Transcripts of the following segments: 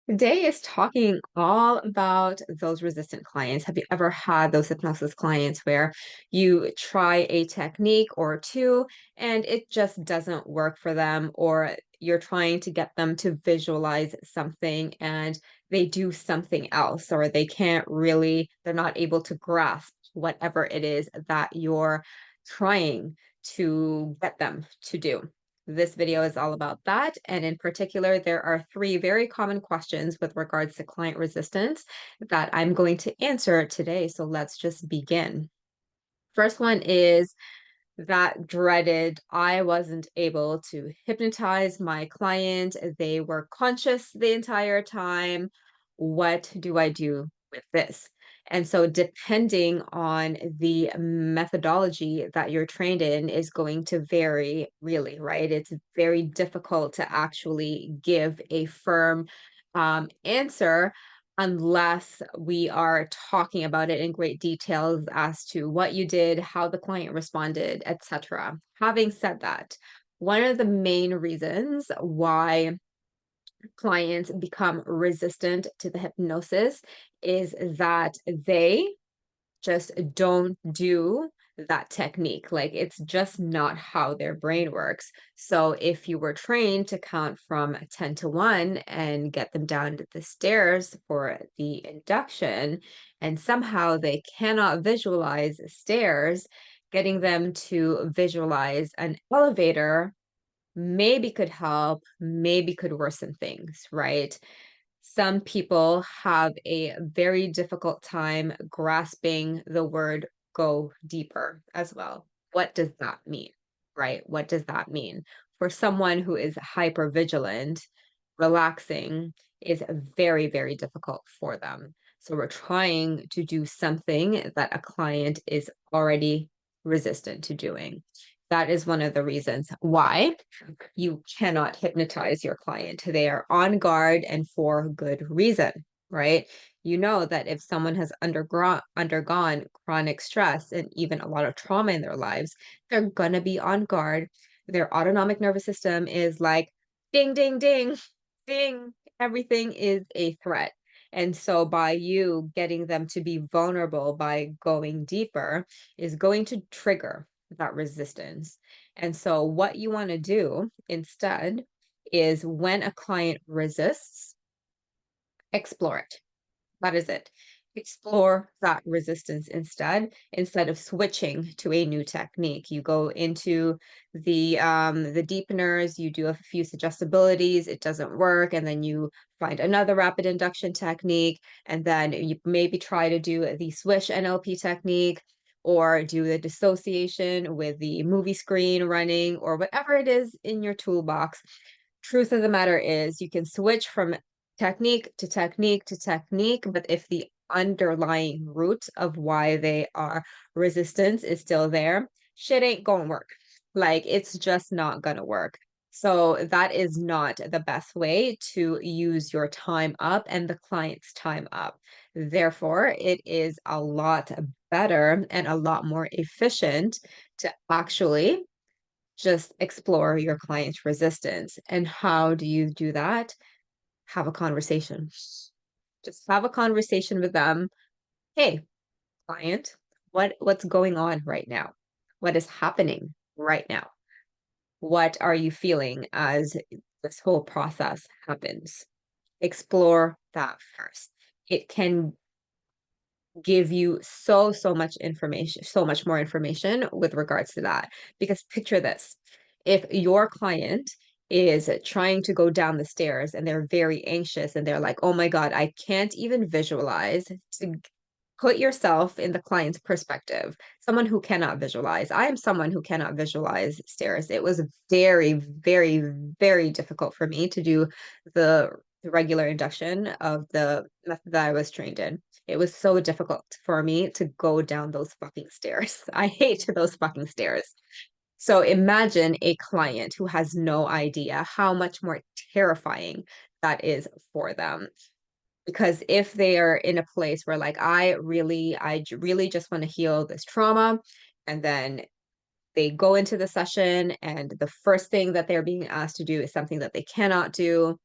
Today is talking all about those resistant clients. Have you ever had those hypnosis clients where you try a technique or two and it just doesn't work for them, or you're trying to get them to visualize something and they do something else, or they're not able to grasp whatever it is that you're trying to get them to do? This video is all about that. And in particular, there are three very common questions with regards to client resistance that I'm going to answer today. So let's just begin. First one is that dreaded, I wasn't able to hypnotize my client. They were conscious the entire time. What do I do with this? And so, depending on the methodology that you're trained in, is going to vary, really, right? It's very difficult to actually give a firm answer unless we are talking about it in great details as to what you did, how the client responded, etc. Having said that, one of the main reasons why clients become resistant to the hypnosis is that they just don't do that technique. Like, it's just not how their brain works. So if you were trained to count from 10 to 1 and get them down to the stairs for the induction, and somehow they cannot visualize stairs, getting them to visualize an elevator maybe could help, maybe could worsen things, right? Some people have a very difficult time grasping the word go deeper as well. What does that mean? Right? What does that mean? For someone who is hyper vigilant, relaxing is very, very difficult for them. So we're trying to do something that a client is already resistant to doing. That is one of the reasons why you cannot hypnotize your client. They are on guard and for good reason, right? You know that if someone has undergone chronic stress and even a lot of trauma in their lives, they're going to be on guard. Their autonomic nervous system is like, ding, ding, ding, ding. Everything is a threat. And so, by you getting them to be vulnerable by going deeper, is going to trigger that resistance. And so, what you want to do instead is when a client resists, explore it. That is it. Explore that resistance instead of switching to a new technique. You go into the deepeners, you do a few suggestibilities, it doesn't work, and then you find another rapid induction technique, and then you maybe try to do the swish NLP technique, or do the dissociation with the movie screen running, or whatever it is in your toolbox. Truth of the matter is, you can switch from technique to technique to technique, but if the underlying root of why they are resistance is still there, shit ain't gonna work. Like, it's just not gonna work. So that is not the best way to use your time up and the client's time up. Therefore, it is a lot better and a lot more efficient to actually just explore your client's resistance. And how do you do that? Have a conversation. Just have a conversation with them. Hey, client, what's going on right now? What is happening right now? What are you feeling as this whole process happens? Explore that first. It can give you so much information, so much more information with regards to that. Because picture this, if your client is trying to go down the stairs and they're very anxious and they're like, oh my God, I can't even visualize. To put yourself in the client's perspective, someone who cannot visualize. I am someone who cannot visualize stairs. It was very difficult for me to do the regular induction of the method that I was trained in. It was so difficult for me to go down those fucking stairs. I hate those fucking stairs. So imagine a client who has no idea how much more terrifying that is for them. Because if they are in a place where, like, I really just want to heal this trauma, and then they go into the session and the first thing that they're being asked to do is something that they cannot do,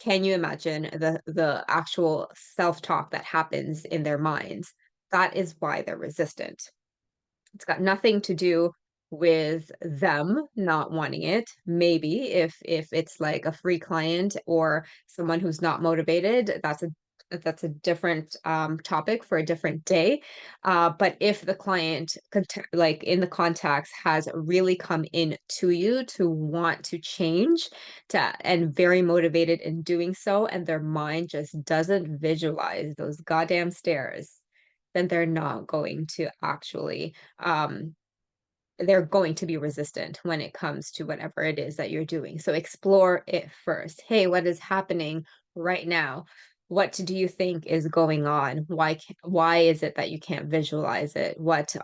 can you imagine the actual self-talk that happens in their minds? That is why they're resistant. It's got nothing to do with them not wanting it. Maybe if it's like a free client or someone who's not motivated, that's a different topic for a different day. But if the client, like in the context, has really come in to you to want to change, and very motivated in doing so, and their mind just doesn't visualize those goddamn stairs, then they're not going to actually they're going to be resistant when it comes to whatever it is that you're doing. So explore it first. Hey, what is happening right now? What do you think is going on? Why is it that you can't visualize it? What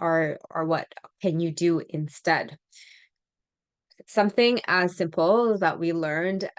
can you do instead? Something as simple that we learned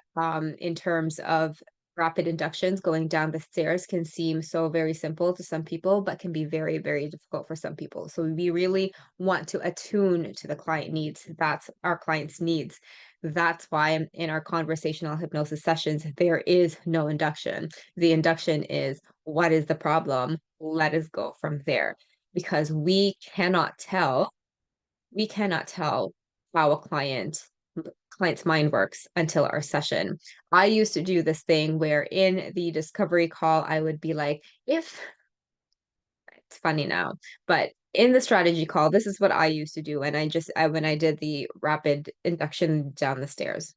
in terms of rapid inductions going down the stairs can seem so very simple to some people, but can be very, very difficult for some people. So we really want to attune to the client needs. That's our client's needs. That's why in our conversational hypnosis sessions, there is no induction. The induction is, what is the problem? Let us go from there. Because we cannot tell how a client's mind works until our session. I used to do this thing where in the discovery call, I would be like, if it's funny now, but in the strategy call, this is what I used to do. And when I did the rapid induction down the stairs,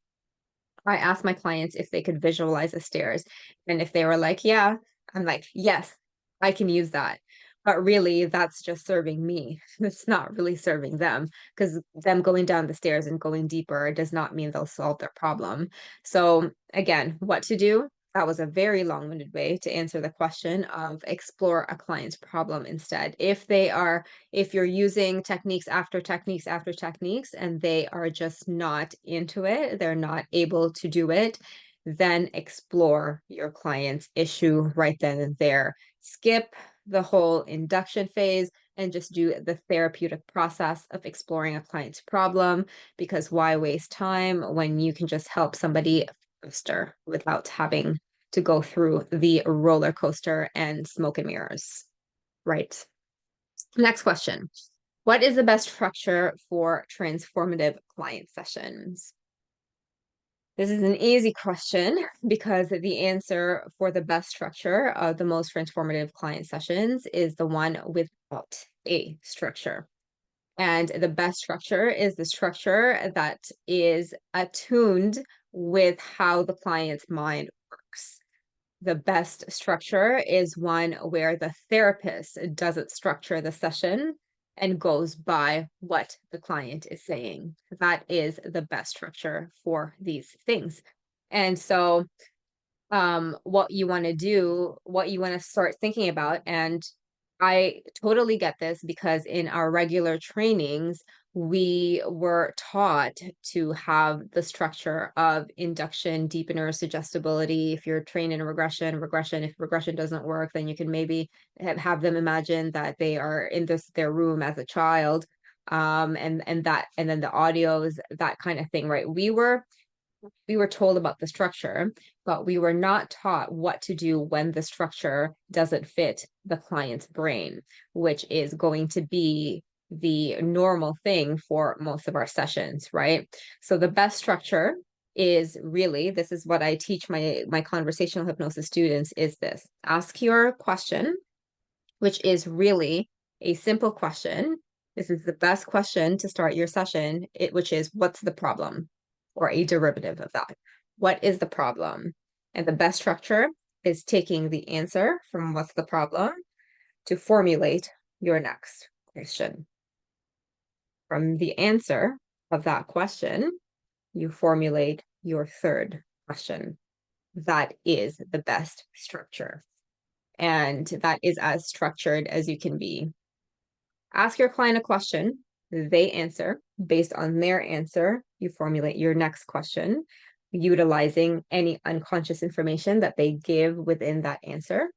I asked my clients if they could visualize the stairs. And if they were like, yeah, I'm like, yes, I can use that. But really, that's just serving me. It's not really serving them because them going down the stairs and going deeper does not mean they'll solve their problem. So, again, what to do? That was a very long-winded way to answer the question of explore a client's problem instead. If you're using techniques after techniques after techniques and they are just not into it, they're not able to do it, then explore your client's issue right then and there. Skip the whole induction phase and just do the therapeutic process of exploring a client's problem, because why waste time when you can just help somebody faster without having to go through the roller coaster and smoke and mirrors. Right. Next question. What is the best structure for transformative client sessions? This is an easy question because the answer for the best structure of the most transformative client sessions is the one without a structure. And the best structure is the structure that is attuned with how the client's mind works. The best structure is one where the therapist doesn't structure the session and goes by what the client is saying. That is the best structure for these things. And so what you want to do, what you want to start thinking about. And I totally get this because in our regular trainings, we were taught to have the structure of induction, deepener, suggestibility. If you're trained in a regression, if regression doesn't work, then you can maybe have them imagine that they are in their room as a child. And then the audios, that kind of thing, right? We were told about the structure, but we were not taught what to do when the structure doesn't fit the client's brain, which is going to be the normal thing for most of our sessions, right? So the best structure is really, this is what I teach my conversational hypnosis students, is this. Ask your question, which is really a simple question. This is the best question to start your session, which is, what's the problem? Or a derivative of that. What is the problem? And the best structure is taking the answer from what's the problem to formulate your next question. From the answer of that question, you formulate your third question. That is the best structure. And that is as structured as you can be. Ask your client a question, they answer. Based on their answer, you formulate your next question, utilizing any unconscious information that they give within that answer.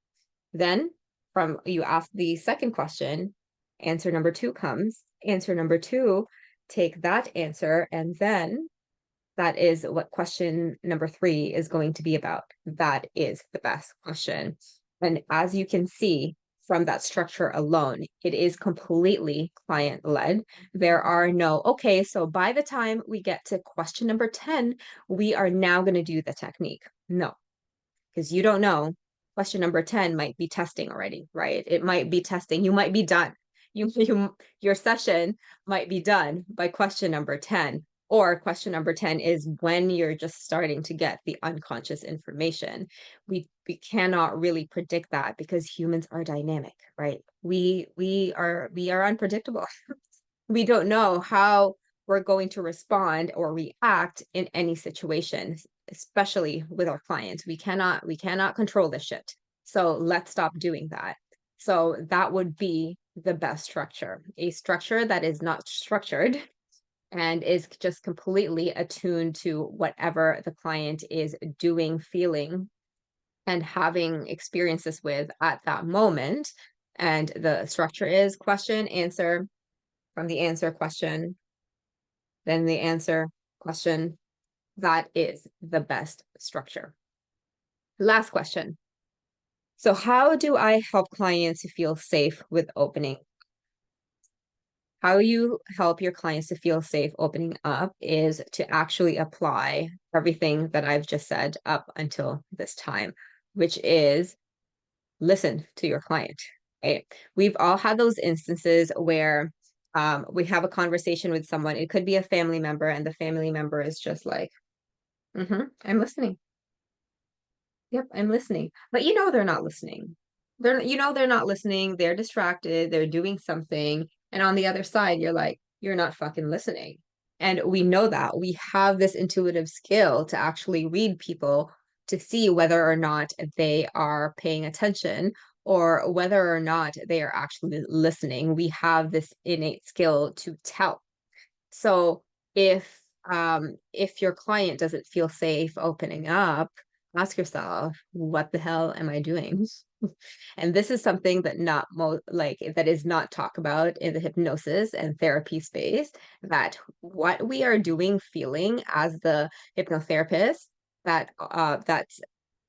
Then from you ask the second question, answer number 2 comes. Answer number 2, take that answer and then That is what question number 3 is going to be about. That is the best question. And as you can see from that structure alone, it is completely client led. There are no, okay, so by the time we get to question number 10, we are now going to do the technique. No, because you don't know. Question number 10 might be testing already, right? It might be testing. You might be done. Your session might be done by question number 10. Or question number 10 is when you're just starting to get the unconscious information. We cannot really predict that because humans are dynamic, right? We are unpredictable. We don't know how we're going to respond or react in any situation, especially with our clients. We cannot control this shit. So let's stop doing that. So that would be the best structure, a structure that is not structured and is just completely attuned to whatever the client is doing, feeling, and having experiences with at that moment. And the structure is question, answer, from the answer, question, then the answer, question. That is the best structure. Last question. So how do I help clients to feel safe with opening? How you help your clients to feel safe opening up is to actually apply everything that I've just said up until this time, which is listen to your client, right? We've all had those instances where we have a conversation with someone. It could be a family member, and the family member is just like, I'm listening. Yep, I'm listening. But they're not listening. They're not listening. They're distracted. They're doing something. And on the other side, you're like, you're not fucking listening. And we know that. We have this intuitive skill to actually read people to see whether or not they are paying attention or whether or not they are actually listening. We have this innate skill to tell. So if your client doesn't feel safe opening up, ask yourself, what the hell am I doing? And this is something that not like that is not talked about in the hypnosis and therapy space, that what we are doing, feeling as the hypnotherapist, that's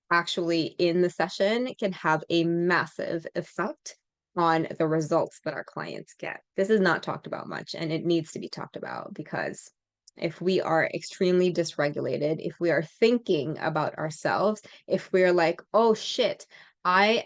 actually in the session can have a massive effect on the results that our clients get. This is not talked about much, and it needs to be talked about because if we are extremely dysregulated, if we are thinking about ourselves, if we're like, oh shit, I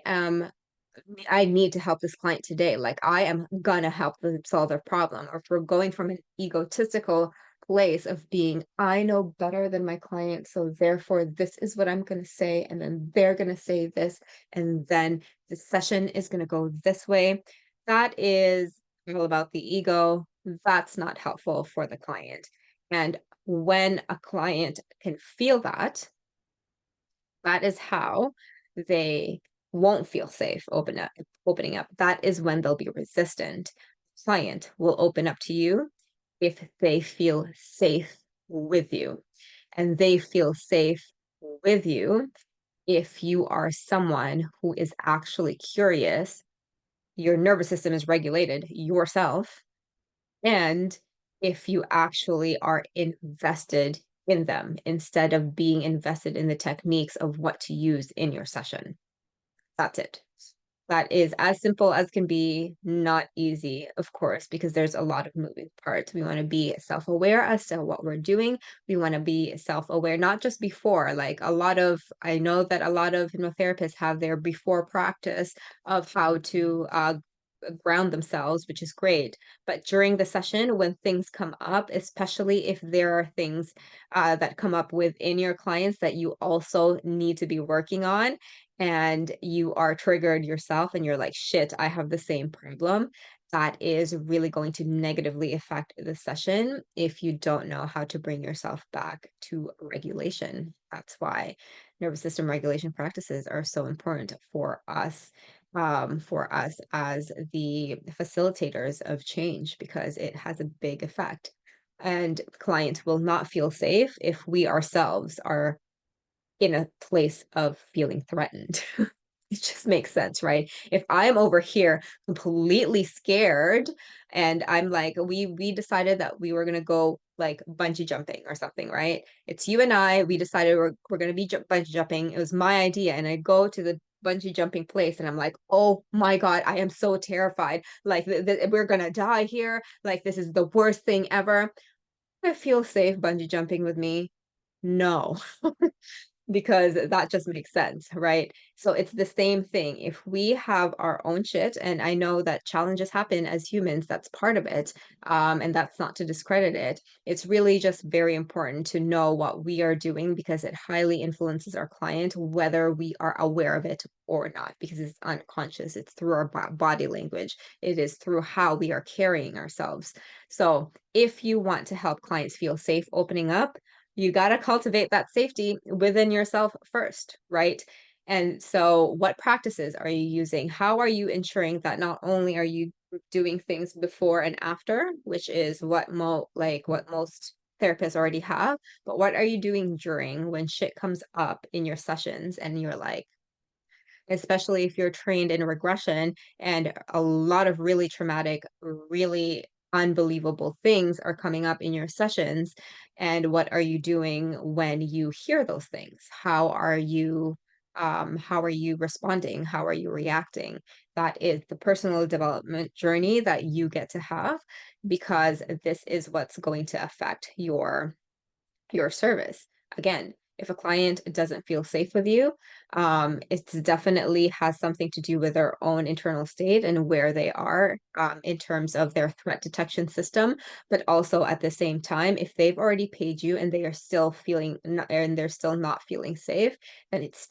need to help this client today. Like I am gonna help them solve their problem. Or if we're going from an egotistical place of being, I know better than my client, so therefore this is what I'm gonna say, and then they're gonna say this, and then the session is gonna go this way. That is all about the ego. That's not helpful for the client. And when a client can feel that, that is how they won't feel safe opening up. That is when they'll be resistant. Client will open up to you if they feel safe with you. And they feel safe with you if you are someone who is actually curious, your nervous system is regulated yourself, and if you actually are invested in them instead of being invested in the techniques of what to use in your session. That's it. That is as simple as can be, not easy, of course, because there's a lot of moving parts. We want to be self-aware as to what we're doing. We want to be self-aware, not just before, like I know that a lot of hypnotherapists have their before practice of how to ground themselves, which is great. But during the session, when things come up, especially if there are things that come up within your clients that you also need to be working on, and you are triggered yourself and you're like, shit, I have the same problem, that is really going to negatively affect the session if you don't know how to bring yourself back to regulation. That's why nervous system regulation practices are so important for us as the facilitators of change, because it has a big effect. And clients will not feel safe if we ourselves are in a place of feeling threatened. It just makes sense, right? If I'm over here completely scared and I'm like, we decided that we were gonna go like bungee jumping or something, right? It's you and I, we decided we're gonna be bungee jumping. It was my idea, and I go to the bungee jumping place and I'm like, oh my God, I am so terrified. Like we're gonna die here. Like this is the worst thing ever. I feel safe bungee jumping with me. No. Because that just makes sense, right? So it's the same thing. If we have our own shit, and I know that challenges happen as humans, that's part of it, and that's not to discredit it. It's really just very important to know what we are doing because it highly influences our client, whether we are aware of it or not, because it's unconscious. It's through our body language. It is through how we are carrying ourselves. So if you want to help clients feel safe opening up, you got to cultivate that safety within yourself first, right? And so, what practices are you using? How are you ensuring that not only are you doing things before and after, which is what what most therapists already have, but what are you doing during when shit comes up in your sessions and you're like, especially if you're trained in regression and a lot of really traumatic, really unbelievable things are coming up in your sessions. And what are you doing when you hear those things? How are you responding? How are you reacting? That is the personal development journey that you get to have because this is what's going to affect your service. Again, if a client doesn't feel safe with you, it's definitely has something to do with their own internal state and where they are in terms of their threat detection system. But also at the same time, if they've already paid you and they are still and they're still not feeling safe, then it's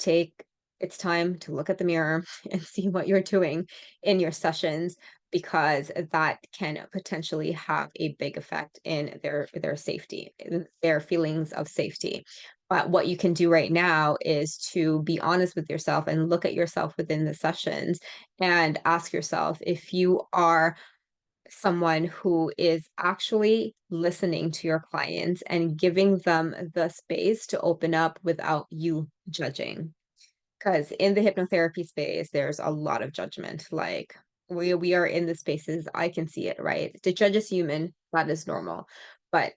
time to look at the mirror and see what you're doing in your sessions because that can potentially have a big effect in their safety, in their feelings of safety. But what you can do right now is to be honest with yourself and look at yourself within the sessions and ask yourself if you are someone who is actually listening to your clients and giving them the space to open up without you judging. Because in the hypnotherapy space, there's a lot of judgment. Like we are in the spaces, I can see it, right? To judge is human, that is normal. But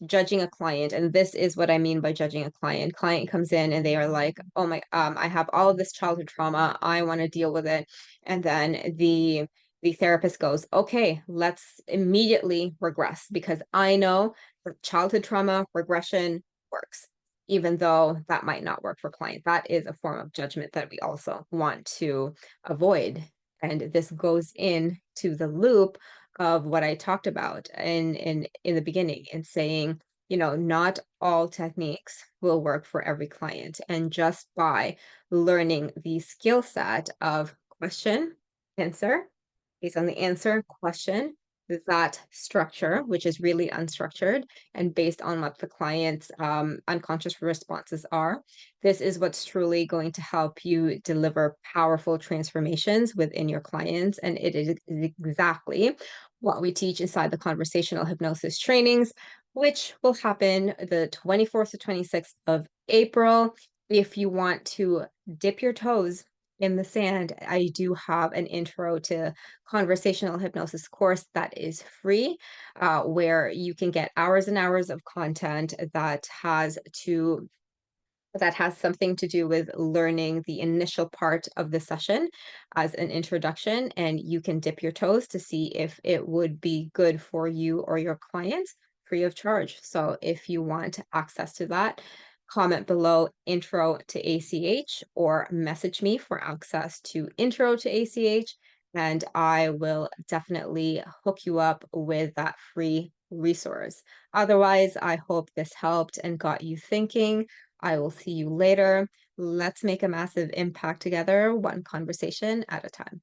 judging a client, and this is what I mean by judging a client. Client comes in and they are like, "Oh my, I have all of this childhood trauma. I want to deal with it." And then the therapist goes, "Okay, let's immediately regress because I know that childhood trauma regression works." Even though that might not work for client. That is a form of judgment that we also want to avoid. And this goes into the loop of what I talked about in the beginning in saying, not all techniques will work for every client. And just by learning the skill set of question, answer, based on the answer, question, that structure, which is really unstructured and based on what the client's unconscious responses are. This is what's truly going to help you deliver powerful transformations within your clients. And it is exactly what we teach inside the conversational hypnosis trainings, which will happen the 24th to 26th of April. If you want to dip your toes in the sand, I do have an intro to conversational hypnosis course that is free, where you can get hours and hours of content that has something to do with learning the initial part of the session as an introduction, and you can dip your toes to see if it would be good for you or your clients free of charge. So if you want access to that, comment below intro to ACH or message me for access to intro to ACH, and I will definitely hook you up with that free resource. Otherwise, I hope this helped and got you thinking. I will see you later. Let's make a massive impact together, one conversation at a time.